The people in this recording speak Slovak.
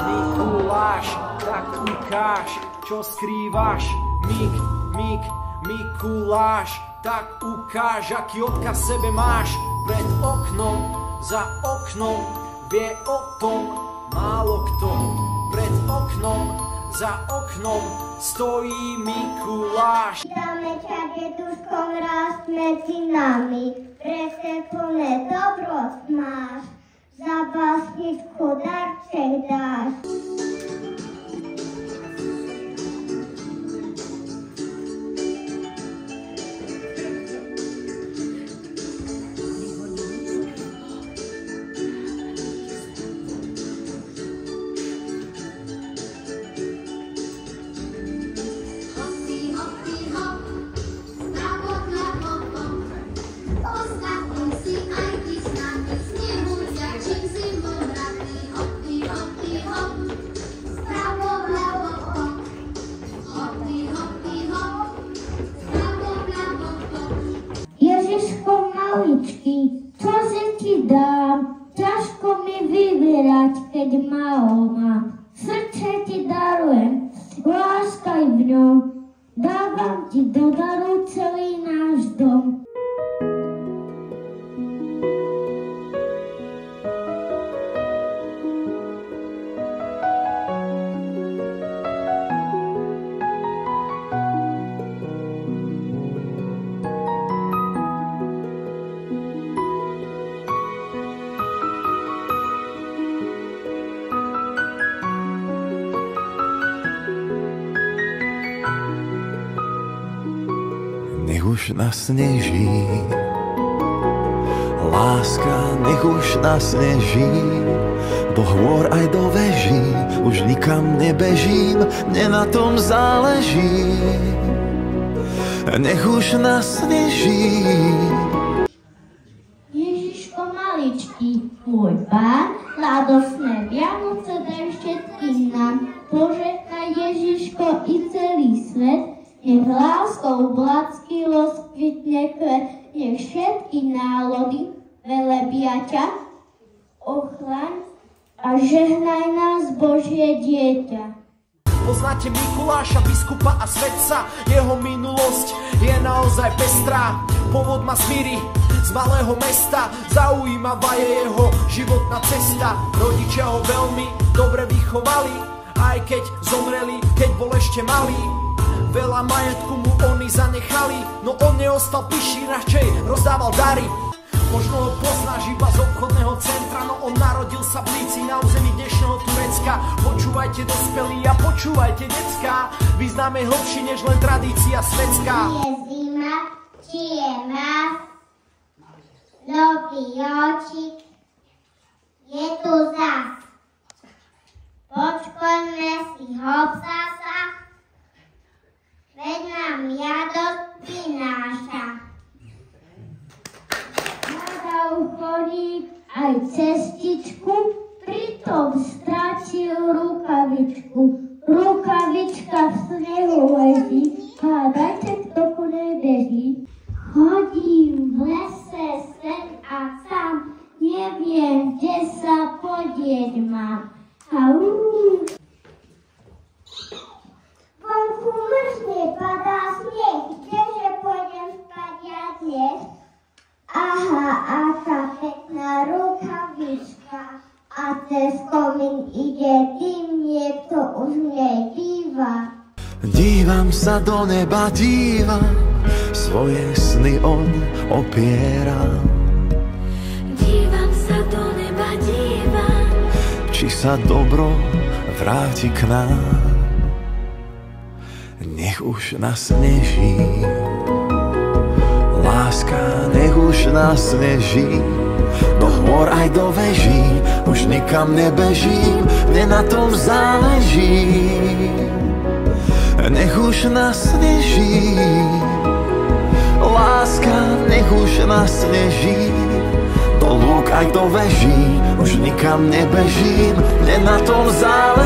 Mikuláš, tak ukáž, čo skrývaš. Mikuláš, tak ukáž, aký odkaz sebe máš. Pred oknom, za oknom, vie o tom málo kto. Pred oknom, za oknom, stojí Mikuláš. Dáme ťa, deduškom, rast medzi nami, presne plné dobrost máš, za básničku darček dáš. Čože ti dám, ťažko mi vyberať, keď málo mám. Srdce ti darujem, láskaj v ňom, dávam ti do daru celý náš dom. Nech už nasneží, láska, nech už nasneží, do hôr aj do veží, už nikam nebežím, mne na tom záleží. Nech už nasneží. Ježiško maličký, môj pán, radosné Vianoce daj všetkým nám, požehnaj Ježiško i celý svet. Nech láskou blatský rozkvitne kvet, nech všetky národy velebia ťa, ochraň a žehnaj nás Božie dieťa. Poznáte Mikuláša, biskupa a svetca, jeho minulosť je naozaj pestrá. Pôvod ma smíri z malého mesta, zaujímavá je jeho životná cesta. Rodičia ho veľmi dobre vychovali, aj keď zomreli, keď bol ešte malý. Veľa majetku mu oni zanechali, no on neostal pyšný, radšej rozdával dary. Možno ho poznáš iba z obchodného centra, no on narodil sa v Líci na území dnešného Turecka. Počúvajte dospelí a počúvajte decká, význam je hlbší než len tradícia svetská. Je zima, či je mraz, dobrý očík, je tu zas. Počkojme si hopsasa, veď nám jadosť prináša. Nadal chodí aj cestičku, pritom stratil rukavičku. Rukavička v snehu leží, hádajte, kto ku nej beží. Chodím v lese sem a tam, neviem, kde sa podieť mám. Vonku mrzne, padá sneh, kdeže pôjdem spať ja dnes? Aha, aká pekná rukavička, a cez komín ide dým, niekto už nej díva. Dívam sa do neba, dívam, svoje sny on opiera. Dívam sa do neba, dívam, či sa dobro vráti k nám. Nech už nasneží, láska, nech už nasneží, do hôr aj do veží, už nikam nebežím, mne na tom záleží. Nech už nasneží, láska, nech už nasneží, do lúk aj do veží, už nikam nebežím, mne na tom záleží.